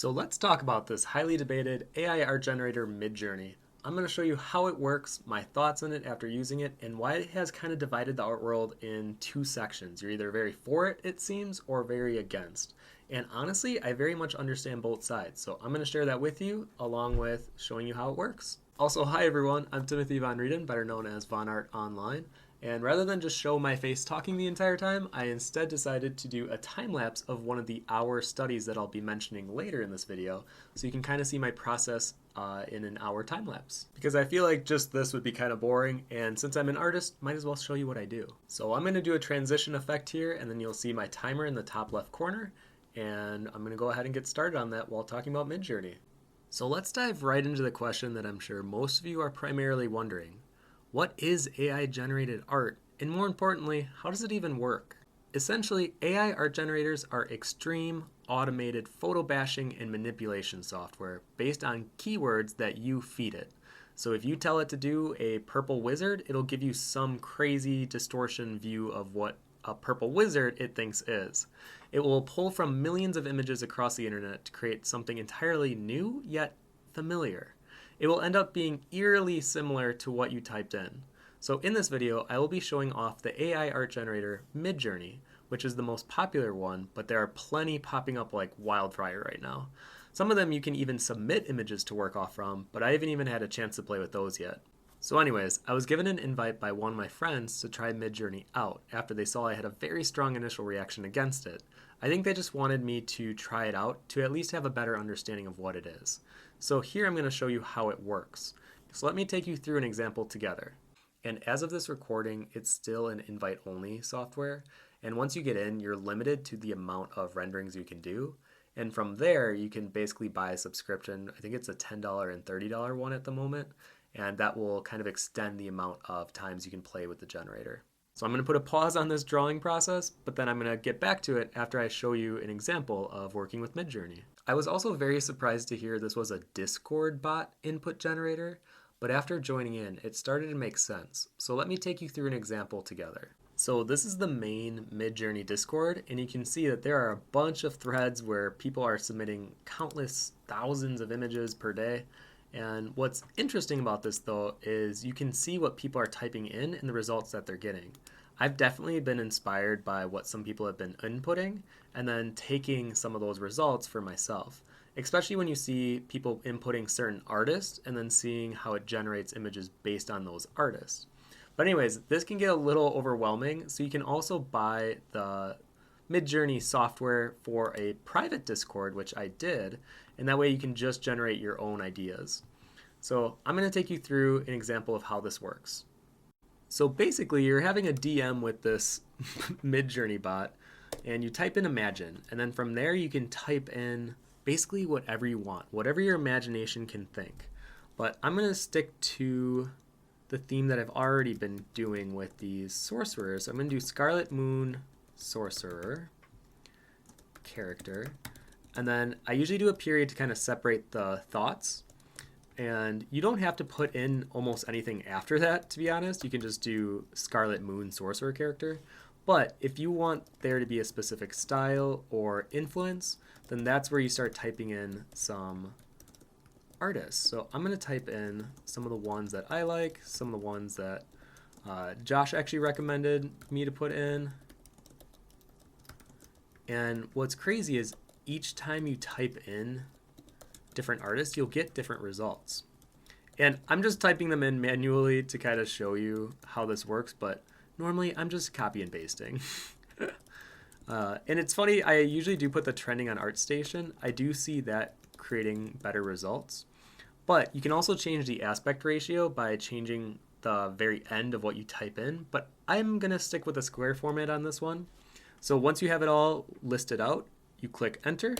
So let's talk about this highly debated AI art generator Midjourney. I'm going to show you how it works, my thoughts on it after using it, and why it has kind of divided the art world in two sections. You're either very for it, it seems, or very against. And honestly, I very much understand both sides. So I'm going to share that with you, along with showing you how it works. Also, hi everyone, I'm Timothy Von Rieden, better known as vonnart online. And rather than just show my face talking the entire time, I instead decided to do a time lapse of one of the hour studies that I'll be mentioning later in this video, so you can kind of see my process in an hour time lapse. Because I feel like just this would be kind of boring, and since I'm an artist, might as well show you what I do. So I'm going to do a transition effect here, and then you'll see my timer in the top left corner, and I'm going to go ahead and get started on that while talking about Midjourney. So let's dive right into the question that I'm sure most of you are primarily wondering. What is AI generated art? And more importantly, how does it even work? Essentially, AI art generators are extreme, automated photo bashing and manipulation software based on keywords that you feed it. So if you tell it to do a purple wizard, it'll give you some crazy distortion view of what a purple wizard it thinks is. It will pull from millions of images across the internet to create something entirely new yet familiar. It will end up being eerily similar to what you typed in. So in this video, I will be showing off the AI art generator Midjourney, which is the most popular one, but there are plenty popping up like wildfire right now. Some of them you can even submit images to work off from, but I haven't even had a chance to play with those yet. So anyways, I was given an invite by one of my friends to try Midjourney out after they saw I had a very strong initial reaction against it. I think they just wanted me to try it out to at least have a better understanding of what it is. So here I'm going to show you how it works. So let me take you through an example together. And as of this recording, it's still an invite-only software. And once you get in, you're limited to the amount of renderings you can do. And from there, you can basically buy a subscription. I think it's a $10 and $30 one at the moment. And that will kind of extend the amount of times you can play with the generator. So I'm going to put a pause on this drawing process, but then I'm going to get back to it after I show you an example of working with Midjourney. I was also very surprised to hear this was a Discord bot input generator, but after joining in, it started to make sense. So let me take you through an example together. So this is the main Midjourney Discord, and you can see that there are a bunch of threads where people are submitting countless thousands of images per day. And what's interesting about this though is you can see what people are typing in and the results that they're getting. I've definitely been inspired by what some people have been inputting and then taking some of those results for myself, especially when you see people inputting certain artists and then seeing how it generates images based on those artists. But anyways, this can get a little overwhelming, so you can also buy the Midjourney software for a private Discord, which I did, and that way you can just generate your own ideas. So I'm going to take you through an example of how this works. So basically, you're having a DM with this Midjourney bot, and you type in imagine, and then from there you can type in basically whatever you want, whatever your imagination can think. But I'm going to stick to the theme that I've already been doing with these sorcerers. I'm going to do Scarlet Moon Sorcerer character, and then I usually do a period to kind of separate the thoughts, and you don't have to put in almost anything after that, to be honest. You can just do Scarlet Moon Sorcerer character, but if you want there to be a specific style or influence, then that's where you start typing in some artists. So I'm going to type in some of the ones that I like, some of the ones that Josh actually recommended me to put in. And what's crazy is each time you type in different artists, you'll get different results. And I'm just typing them in manually to kind of show you how this works, but normally I'm just copy and pasting. And it's funny, I usually do put the trending on ArtStation. I do see that creating better results. But you can also change the aspect ratio by changing the very end of what you type in. But I'm going to stick with the square format on this one. So once you have it all listed out, you click enter.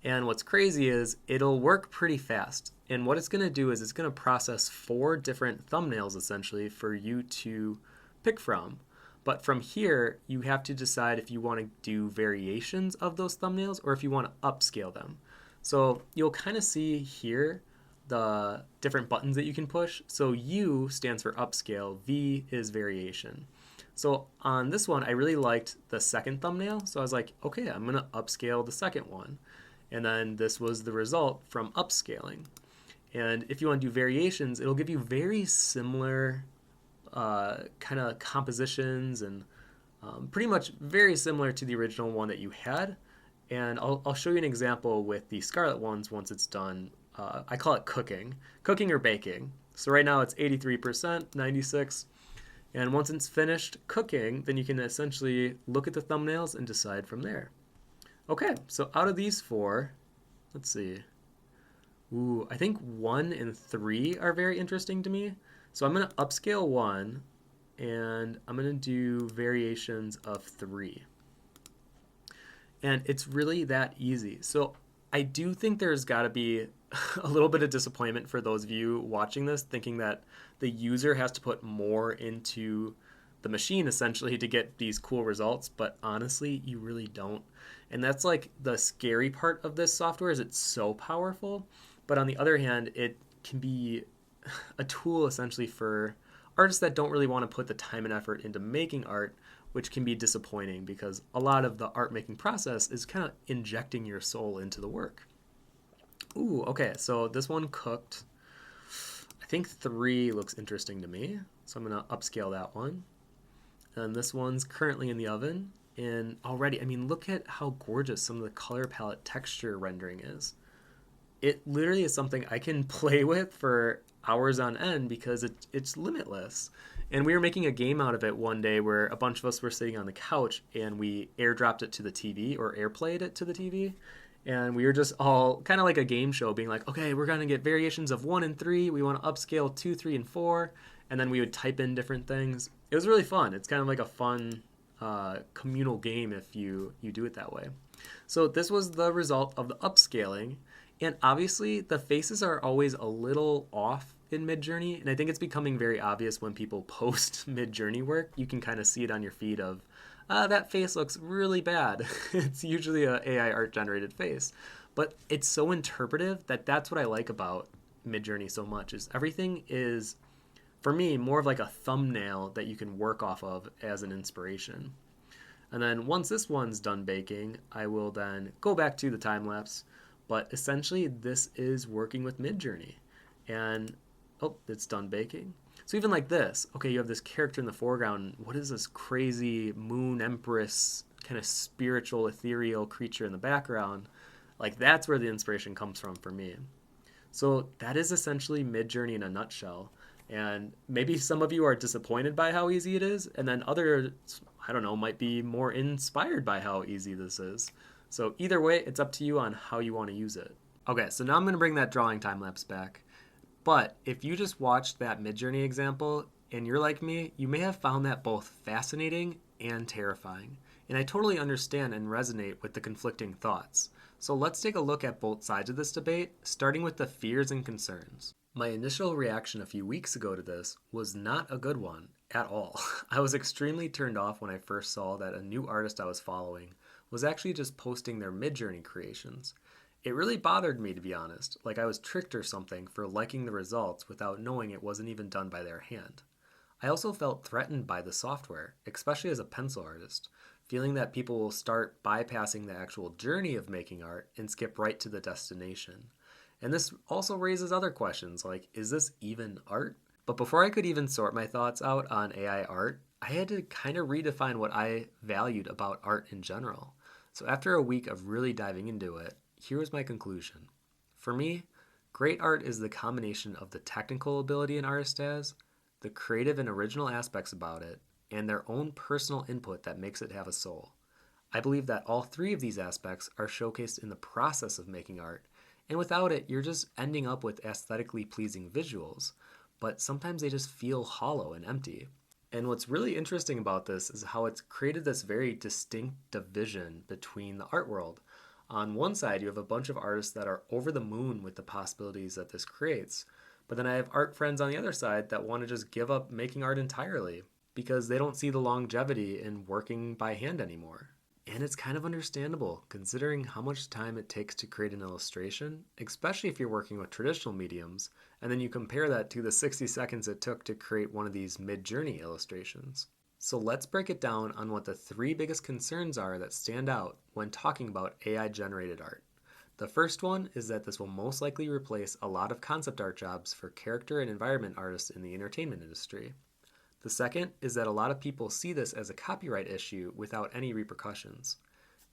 And what's crazy is it'll work pretty fast. And what it's going to do is it's going to process 4 different thumbnails essentially for you to pick from. But from here, you have to decide if you want to do variations of those thumbnails or if you want to upscale them. So you'll kind of see here the different buttons that you can push. So U stands for upscale, V is variation. So on this one, I really liked the second thumbnail. So I was like, okay, I'm going to upscale the second one. And then this was the result from upscaling. And if you want to do variations, it'll give you very similar kind of compositions and pretty much very similar to the original one that you had. And I'll show you an example with the Scarlet ones once it's done. I call it cooking or baking. So right now it's 83%, 96. And once it's finished cooking, then you can essentially look at the thumbnails and decide from there. Okay, so out of these four, let's see. Ooh, I think 1 and 3 are very interesting to me. So I'm going to upscale 1, and I'm going to do variations of 3. And it's really that easy. So I do think there's got to be a little bit of disappointment for those of you watching this, thinking that the user has to put more into the machine essentially to get these cool results, but honestly, you really don't. And that's like the scary part of this software is it's so powerful, but on the other hand, it can be a tool essentially for artists that don't really want to put the time and effort into making art, which can be disappointing because a lot of the art making process is kind of injecting your soul into the work. Ooh, okay, so this one cooked. I think 3 looks interesting to me, so I'm going to upscale that one. And this one's currently in the oven, and already, I mean, look at how gorgeous some of the color palette texture rendering is. It literally is something I can play with for hours on end because it's limitless. And we were making a game out of it one day where a bunch of us were sitting on the couch and we airdropped it to the TV or airplayed it to the TV. And we were just all kind of like a game show being like, okay, we're going to get variations of 1 and 3. We want to upscale 2, 3, and 4. And then we would type in different things. It was really fun. It's kind of like a fun communal game if you do it that way. So this was the result of the upscaling. And obviously the faces are always a little off in Midjourney. And I think it's becoming very obvious when people post Midjourney work. You can kind of see it on your feed of, that face looks really bad. It's usually an AI art generated face. But it's so interpretive that that's what I like about Midjourney so much is everything is, for me, more of like a thumbnail that you can work off of as an inspiration. And then once this one's done baking, I will then go back to the time lapse. But essentially, this is working with Midjourney. And, oh, it's done baking. So even like this, okay, you have this character in the foreground. What is this crazy moon empress kind of spiritual, ethereal creature in the background? Like that's where the inspiration comes from for me. So that is essentially Midjourney in a nutshell. And maybe some of you are disappointed by how easy it is, and then others, I don't know, might be more inspired by how easy this is. So either way, it's up to you on how you want to use it. Okay, so now I'm going to bring that drawing time lapse back. But if you just watched that Midjourney example and you're like me, you may have found that both fascinating and terrifying. And I totally understand and resonate with the conflicting thoughts. So let's take a look at both sides of this debate, starting with the fears and concerns. My initial reaction a few weeks ago to this was not a good one at all. I was extremely turned off when I first saw that a new artist I was following was actually just posting their Midjourney creations. It really bothered me, to be honest, like I was tricked or something for liking the results without knowing it wasn't even done by their hand. I also felt threatened by the software, especially as a pencil artist, feeling that people will start bypassing the actual journey of making art and skip right to the destination. And this also raises other questions like, is this even art? But before I could even sort my thoughts out on AI art, I had to kind of redefine what I valued about art in general. So after a week of really diving into it, here was my conclusion. For me, great art is the combination of the technical ability an artist has, the creative and original aspects about it, and their own personal input that makes it have a soul. I believe that all 3 of these aspects are showcased in the process of making art, and without it, you're just ending up with aesthetically pleasing visuals, but sometimes they just feel hollow and empty. And what's really interesting about this is how it's created this very distinct division between the art world. On one side, you have a bunch of artists that are over the moon with the possibilities that this creates. But then I have art friends on the other side that want to just give up making art entirely because they don't see the longevity in working by hand anymore. And it's kind of understandable considering how much time it takes to create an illustration, especially if you're working with traditional mediums, and then you compare that to the 60 seconds it took to create one of these Midjourney illustrations. So let's break it down on what the 3 biggest concerns are that stand out when talking about AI-generated art. The first one is that this will most likely replace a lot of concept art jobs for character and environment artists in the entertainment industry. The second is that a lot of people see this as a copyright issue without any repercussions.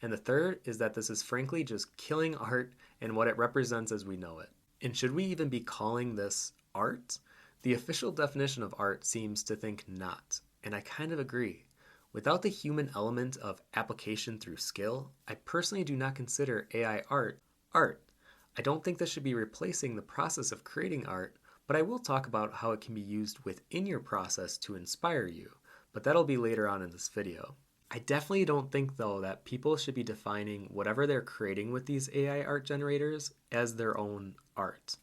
And the third is that this is frankly just killing art and what it represents as we know it. And should we even be calling this art? The official definition of art seems to think not, and I kind of agree. Without the human element of application through skill, I personally do not consider AI art art. I don't think this should be replacing the process of creating art, but I will talk about how it can be used within your process to inspire you, but that'll be later on in this video. I definitely don't think, though, that people should be defining whatever they're creating with these AI art generators as their own art.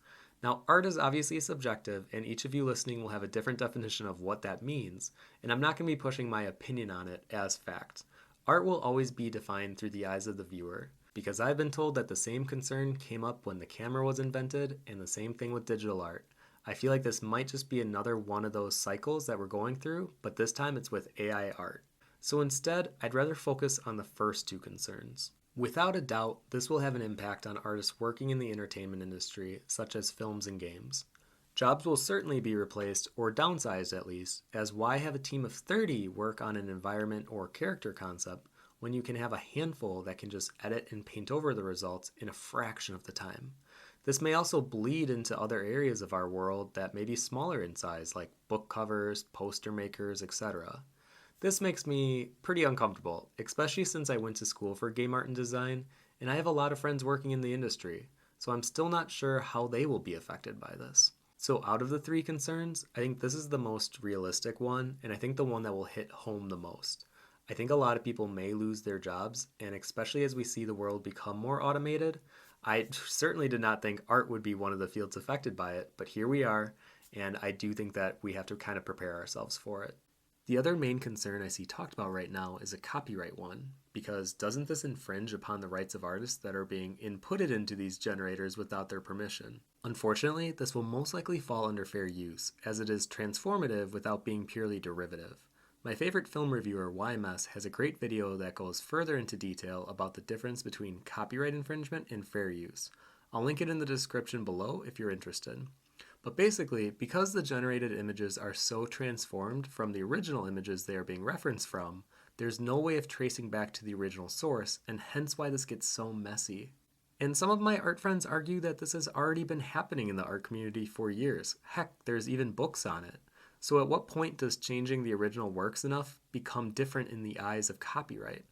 Now, art is obviously subjective, and each of you listening will have a different definition of what that means, and I'm not going to be pushing my opinion on it as fact. Art will always be defined through the eyes of the viewer, because I've been told that the same concern came up when the camera was invented, and the same thing with digital art. I feel like this might just be another one of those cycles that we're going through, but this time it's with AI art. So instead, I'd rather focus on the first two concerns. Without a doubt, this will have an impact on artists working in the entertainment industry, such as films and games. Jobs will certainly be replaced, or downsized at least, as why have a team of 30 work on an environment or character concept when you can have a handful that can just edit and paint over the results in a fraction of the time? This may also bleed into other areas of our world that may be smaller in size, like book covers, poster makers, etc. This makes me pretty uncomfortable, especially since I went to school for game art and design, and I have a lot of friends working in the industry, so I'm still not sure how they will be affected by this. So out of the three concerns, I think this is the most realistic one, and I think the one that will hit home the most. I think a lot of people may lose their jobs, and especially as we see the world become more automated, I certainly did not think art would be one of the fields affected by it, but here we are, and I do think that we have to kind of prepare ourselves for it. The other main concern I see talked about right now is a copyright one, because doesn't this infringe upon the rights of artists that are being inputted into these generators without their permission? Unfortunately, this will most likely fall under fair use, as it is transformative without being purely derivative. My favorite film reviewer, YMS, has a great video that goes further into detail about the difference between copyright infringement and fair use. I'll link it in the description below if you're interested. But basically, because the generated images are so transformed from the original images they are being referenced from, there's no way of tracing back to the original source, and hence why this gets so messy. And some of my art friends argue that this has already been happening in the art community for years. Heck, there's even books on it. So at what point does changing the original works enough become different in the eyes of copyright?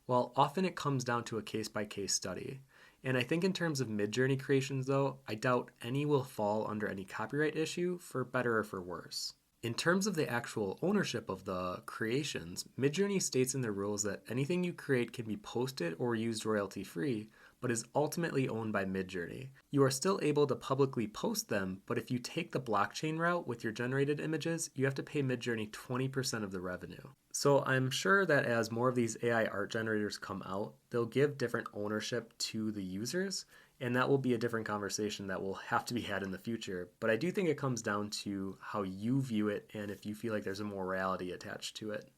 Well, often it comes down to a case-by-case study. And I think in terms of Midjourney creations though, I doubt any will fall under any copyright issue, for better or for worse. In terms of the actual ownership of the creations, Midjourney states in their rules that anything you create can be posted or used royalty-free, but is ultimately owned by Midjourney. You are still able to publicly post them, but if you take the blockchain route with your generated images, you have to pay Midjourney 20% of the revenue. So I'm sure that as more of these AI art generators come out, they'll give different ownership to the users, and that will be a different conversation that will have to be had in the future. But I do think it comes down to how you view it and if you feel like there's a morality attached to it.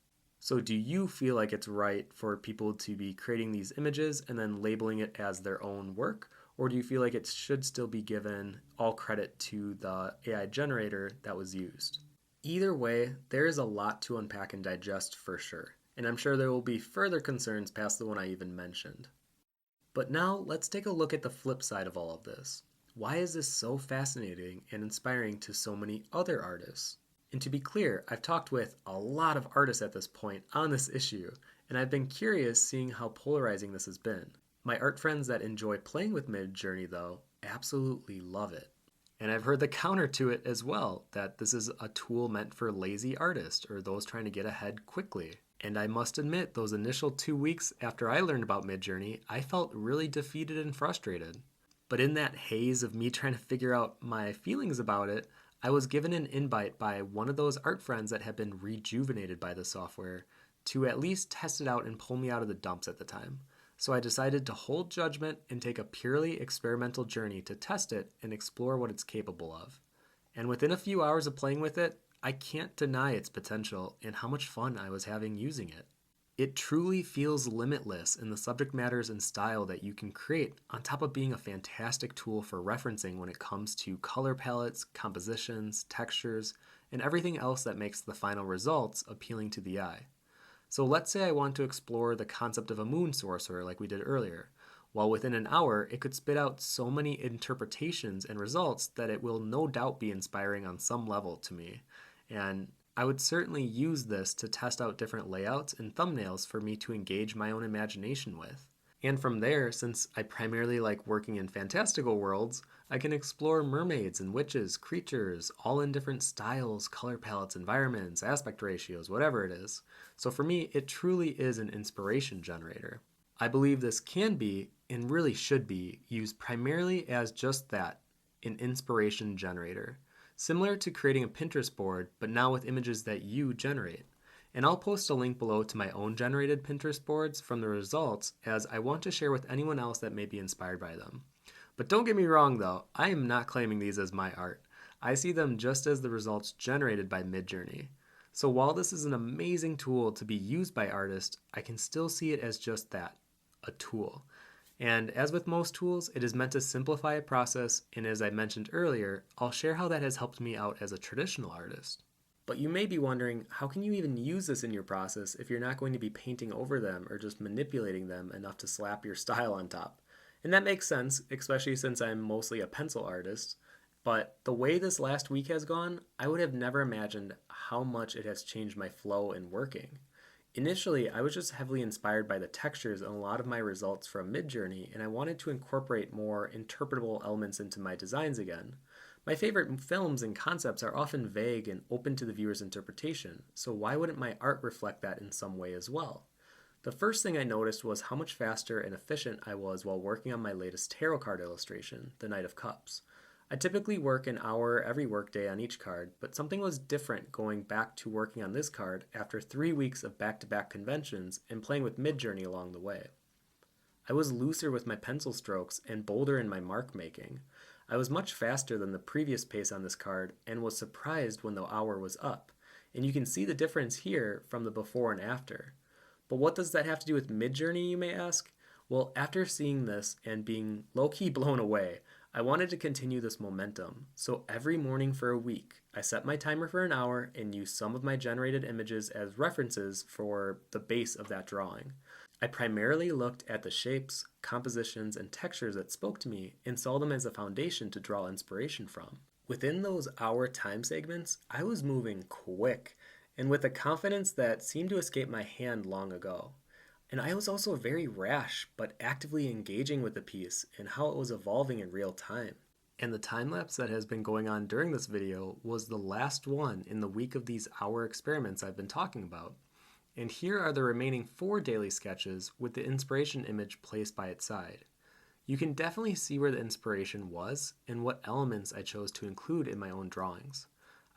So do you feel like it's right for people to be creating these images and then labeling it as their own work? Or do you feel like it should still be given all credit to the AI generator that was used? Either way, there is a lot to unpack and digest for sure, and I'm sure there will be further concerns past the one I even mentioned. But now let's take a look at the flip side of all of this. Why is this so fascinating and inspiring to so many other artists? And to be clear, I've talked with a lot of artists at this point on this issue, and I've been curious seeing how polarizing this has been. My art friends that enjoy playing with Midjourney, though, absolutely love it. And I've heard the counter to it as well, that this is a tool meant for lazy artists or those trying to get ahead quickly. And I must admit, those initial 2 weeks after I learned about Midjourney, I felt really defeated and frustrated. But in that haze of me trying to figure out my feelings about it, I was given an invite by one of those art friends that had been rejuvenated by the software to at least test it out and pull me out of the dumps at the time. So I decided to hold judgment and take a purely experimental journey to test it and explore what it's capable of. And within a few hours of playing with it, I can't deny its potential and how much fun I was having using it. It truly feels limitless in the subject matters and style that you can create, on top of being a fantastic tool for referencing when it comes to color palettes, compositions, textures, and everything else that makes the final results appealing to the eye. So let's say I want to explore the concept of a moon sorcerer like we did earlier. Well, within an hour, it could spit out so many interpretations and results that it will no doubt be inspiring on some level to me. And I would certainly use this to test out different layouts and thumbnails for me to engage my own imagination with. And from there, since I primarily like working in fantastical worlds, I can explore mermaids and witches, creatures, all in different styles, color palettes, environments, aspect ratios, whatever it is. So for me, it truly is an inspiration generator. I believe this can be, and really should be, used primarily as just that, an inspiration generator. Similar to creating a Pinterest board, but now with images that you generate. And I'll post a link below to my own generated Pinterest boards from the results, as I want to share with anyone else that may be inspired by them. But don't get me wrong though, I am not claiming these as my art. I see them just as the results generated by Midjourney. So while this is an amazing tool to be used by artists, I can still see it as just that, a tool. And as with most tools, it is meant to simplify a process, and as I mentioned earlier, I'll share how that has helped me out as a traditional artist. But you may be wondering, how can you even use this in your process if you're not going to be painting over them or just manipulating them enough to slap your style on top? And that makes sense, especially since I'm mostly a pencil artist. But the way this last week has gone, I would have never imagined how much it has changed my flow in working. Initially, I was just heavily inspired by the textures in a lot of my results from Midjourney, and I wanted to incorporate more interpretable elements into my designs again. My favorite films and concepts are often vague and open to the viewer's interpretation, so why wouldn't my art reflect that in some way as well? The first thing I noticed was how much faster and efficient I was while working on my latest tarot card illustration, the Knight of Cups. I typically work an hour every workday on each card, but something was different going back to working on this card after 3 weeks of back-to-back conventions and playing with Midjourney along the way. I was looser with my pencil strokes and bolder in my mark making. I was much faster than the previous pace on this card and was surprised when the hour was up. And you can see the difference here from the before and after. But what does that have to do with Midjourney, you may ask? Well, after seeing this and being low-key blown away, I wanted to continue this momentum. So every morning for a week, I set my timer for an hour and used some of my generated images as references for the base of that drawing. I primarily looked at the shapes, compositions, and textures that spoke to me and saw them as a foundation to draw inspiration from. Within those hour time segments, I was moving quick and with a confidence that seemed to escape my hand long ago. And I was also very rash, but actively engaging with the piece and how it was evolving in real time. And the time lapse that has been going on during this video was the last one in the week of these hour experiments I've been talking about. And here are the remaining 4 daily sketches with the inspiration image placed by its side. You can definitely see where the inspiration was and what elements I chose to include in my own drawings.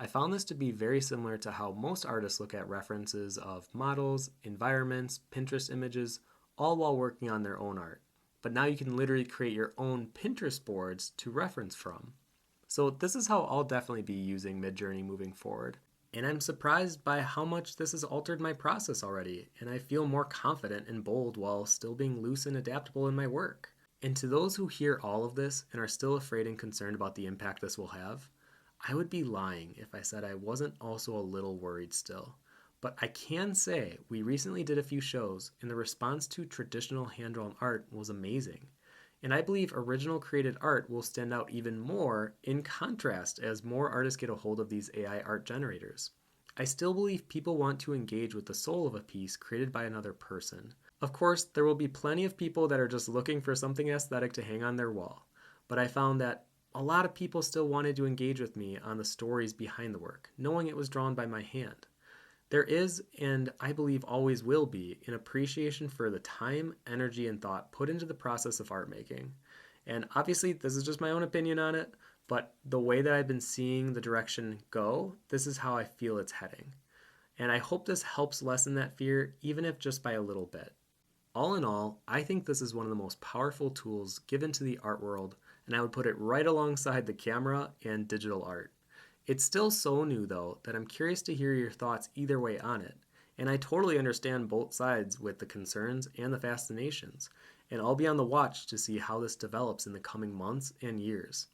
I found this to be very similar to how most artists look at references of models, environments, Pinterest images, all while working on their own art. But now you can literally create your own Pinterest boards to reference from. So this is how I'll definitely be using Midjourney moving forward. And I'm surprised by how much this has altered my process already, and I feel more confident and bold while still being loose and adaptable in my work. And to those who hear all of this and are still afraid and concerned about the impact this will have, I would be lying if I said I wasn't also a little worried still. But I can say we recently did a few shows and the response to traditional hand-drawn art was amazing. And I believe original created art will stand out even more in contrast as more artists get a hold of these AI art generators. I still believe people want to engage with the soul of a piece created by another person. Of course, there will be plenty of people that are just looking for something aesthetic to hang on their wall, but I found that a lot of people still wanted to engage with me on the stories behind the work, knowing it was drawn by my hand. There is, and I believe always will be, an appreciation for the time, energy, and thought put into the process of art making. And obviously, this is just my own opinion on it, but the way that I've been seeing the direction go, this is how I feel it's heading. And I hope this helps lessen that fear, even if just by a little bit. All in all, I think this is one of the most powerful tools given to the art world, and I would put it right alongside the camera and digital art. It's still so new though that I'm curious to hear your thoughts either way on it, And I totally understand both sides with the concerns and the fascinations, and I'll be on the watch to see how this develops in the coming months and years.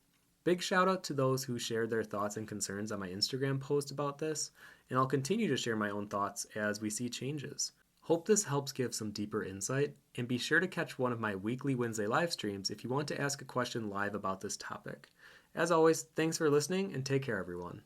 Big shout out to those who shared their thoughts and concerns on my Instagram post about this, and I'll continue to share my own thoughts as we see changes. Hope this helps give some deeper insight, and be sure to catch one of my weekly Wednesday live streams if you want to ask a question live about this topic. As always, thanks for listening and take care, everyone.